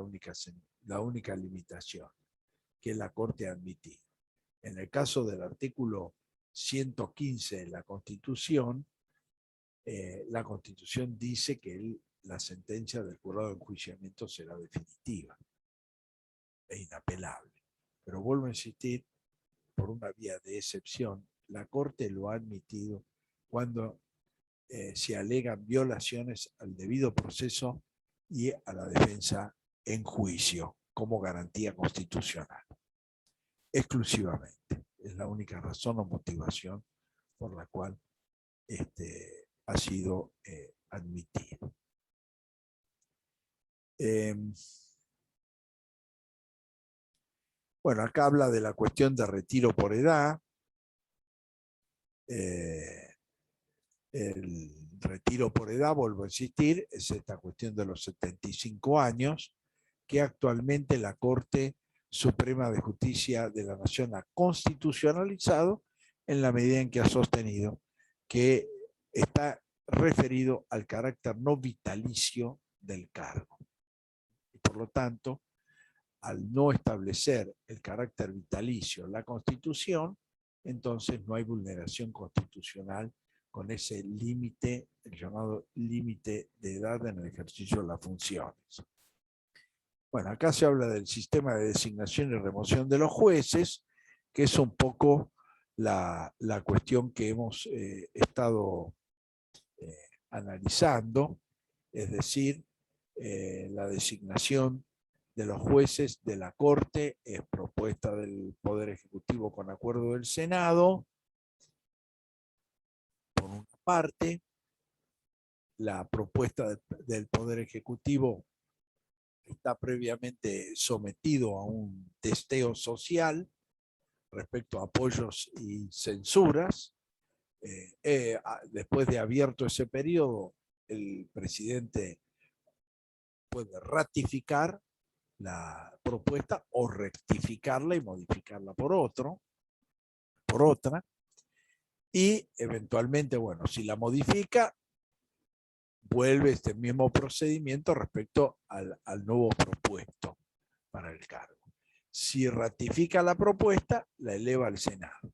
la única limitación que la Corte ha admitido. En el caso del artículo 115 de la Constitución dice que la sentencia del jurado de enjuiciamiento será definitiva e inapelable. Pero vuelvo a insistir, por una vía de excepción, la Corte lo ha admitido cuando se alegan violaciones al debido proceso y a la defensa en juicio como garantía constitucional. Exclusivamente. Es la única razón o motivación por la cual ha sido admitido. Bueno, acá habla de la cuestión de retiro por edad. El retiro por edad, vuelvo a insistir, es esta cuestión de los 75 años, que actualmente la Corte Suprema de Justicia de la Nación ha constitucionalizado en la medida en que ha sostenido que está referido al carácter no vitalicio del cargo. Y por lo tanto, al no establecer el carácter vitalicio en la Constitución, entonces no hay vulneración constitucional con ese límite, el llamado límite de edad en el ejercicio de las funciones. Bueno, acá se habla del sistema de designación y remoción de los jueces, que es un poco la cuestión que hemos estado analizando, es decir, la designación de los jueces de la Corte es propuesta del Poder Ejecutivo con acuerdo del Senado. Por una parte, la propuesta del Poder Ejecutivo está previamente sometido a un testeo social respecto a apoyos y censuras. Después de abierto ese periodo, el presidente puede ratificar la propuesta o rectificarla y modificarla por otra, y eventualmente, bueno, si la modifica, vuelve este mismo procedimiento respecto al nuevo propuesto para el cargo. Si ratifica la propuesta, la eleva al Senado.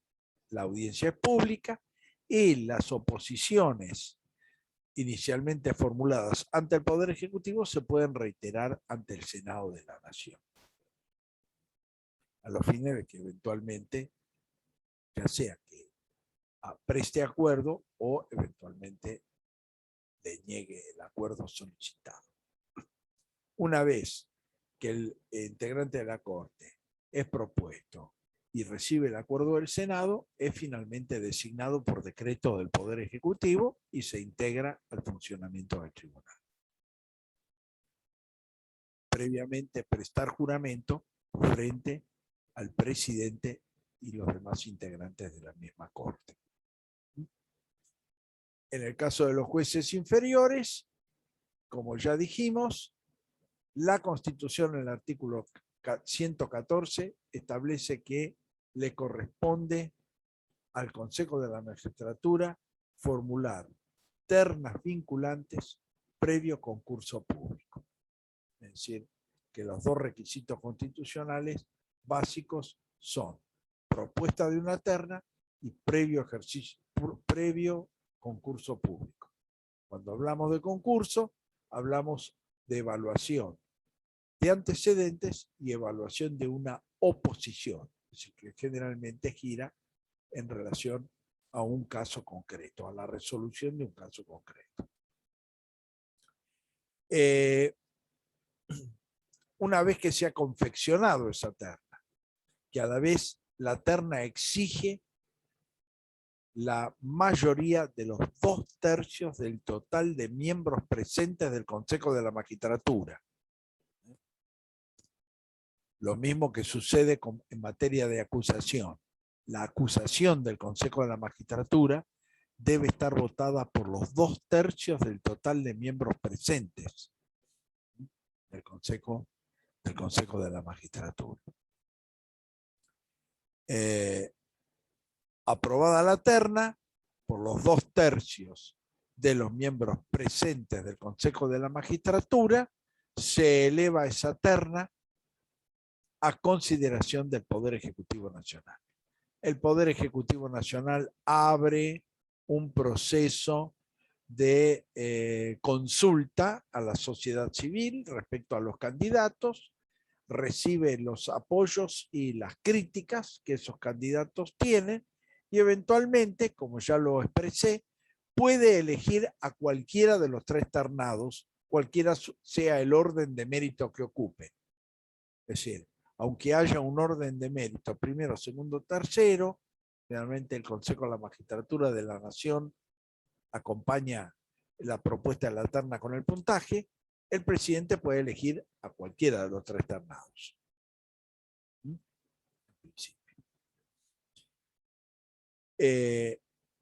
La audiencia es pública y las oposiciones inicialmente formuladas ante el Poder Ejecutivo se pueden reiterar ante el Senado de la Nación. a los fines de que eventualmente, ya sea que preste acuerdo o eventualmente le niegue el acuerdo solicitado. Una vez que el integrante de la Corte es propuesto y recibe el acuerdo del Senado, es finalmente designado por decreto del Poder Ejecutivo y se integra al funcionamiento del tribunal. Previamente prestar juramento frente al presidente y los demás integrantes de la misma Corte. En el caso de los jueces inferiores, como ya dijimos, la Constitución en el artículo 114 establece que le corresponde al Consejo de la Magistratura formular ternas vinculantes previo concurso público. Es decir, que los dos requisitos constitucionales básicos son propuesta de una terna y previo concurso público. Cuando hablamos de concurso, hablamos de evaluación de antecedentes y evaluación de una oposición, es decir, que generalmente gira en relación a un caso concreto, a la resolución de un caso concreto. Una vez que se ha confeccionado esa terna, que a la vez la terna exige la mayoría de los 2/3 del total de miembros presentes del Consejo de la Magistratura. Lo mismo que sucede en materia de acusación. La acusación del Consejo de la Magistratura debe estar votada por los 2/3 del total de miembros presentes del Consejo de la Magistratura. Aprobada la terna por los 2/3 de los miembros presentes del Consejo de la Magistratura, se eleva esa terna a consideración del Poder Ejecutivo Nacional. El Poder Ejecutivo Nacional abre un proceso de consulta a la sociedad civil respecto a los candidatos, recibe los apoyos y las críticas que esos candidatos tienen y eventualmente, como ya lo expresé, puede elegir a cualquiera de los 3 ternados, cualquiera sea el orden de mérito que ocupe. Es decir, aunque haya un orden de mérito, primero, segundo, tercero, generalmente el Consejo de la Magistratura de la Nación acompaña la propuesta de la terna con el puntaje, el presidente puede elegir a cualquiera de los 3 ternados.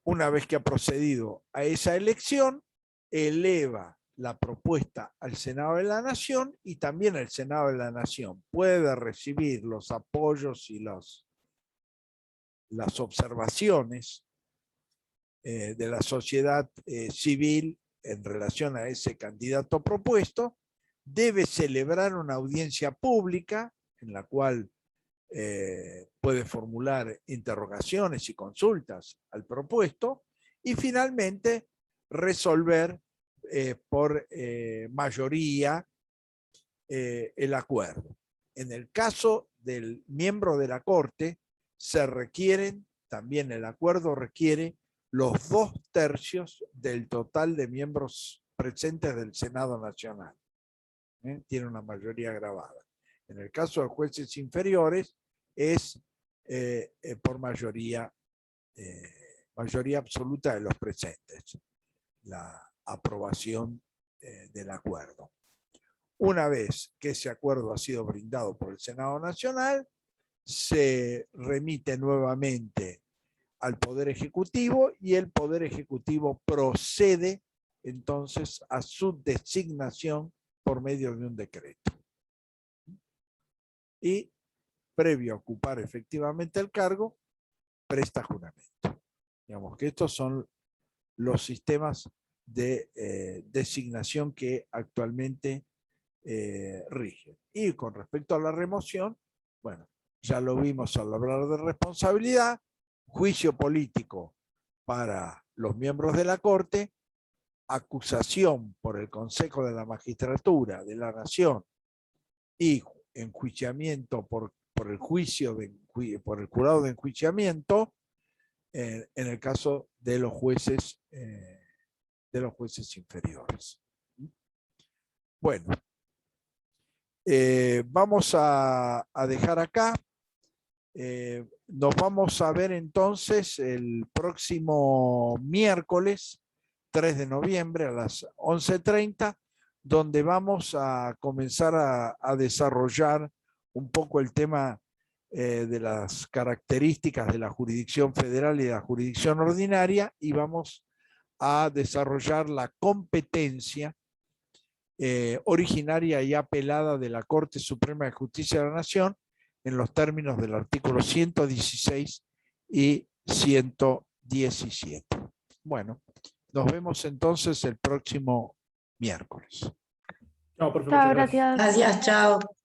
Una vez que ha procedido a esa elección, eleva la propuesta al Senado de la Nación y también el Senado de la Nación puede recibir los apoyos y las observaciones de la sociedad civil en relación a ese candidato propuesto, debe celebrar una audiencia pública en la cual puede formular interrogaciones y consultas al propuesto y finalmente resolver por mayoría el acuerdo. En el caso del miembro de la Corte, también el acuerdo requiere los 2/3 del total de miembros presentes del Senado Nacional. Tiene una mayoría agravada. En el caso de jueces inferiores es por mayoría absoluta de los presentes, la aprobación del acuerdo. Una vez que ese acuerdo ha sido brindado por el Senado Nacional, se remite nuevamente al Poder Ejecutivo y el Poder Ejecutivo procede entonces a su designación por medio de un decreto. Y previo a ocupar efectivamente el cargo, presta juramento. Digamos que estos son los sistemas de designación que actualmente rigen. Y con respecto a la remoción, bueno, ya lo vimos al hablar de responsabilidad, juicio político para los miembros de la Corte, acusación por el Consejo de la Magistratura de la Nación y enjuiciamiento por por el juicio, por el jurado de enjuiciamiento, en el caso de los jueces inferiores. Bueno, vamos a dejar acá. Nos vamos a ver entonces el próximo miércoles 3 de noviembre a las 11:30, donde vamos a comenzar a desarrollar un poco el tema de las características de la jurisdicción federal y de la jurisdicción ordinaria, y vamos a desarrollar la competencia originaria y apelada de la Corte Suprema de Justicia de la Nación en los términos del artículo 116 y 117. Bueno, nos vemos entonces el próximo miércoles. Chao, profe, Chao, muchas gracias. gracias. Gracias, chao.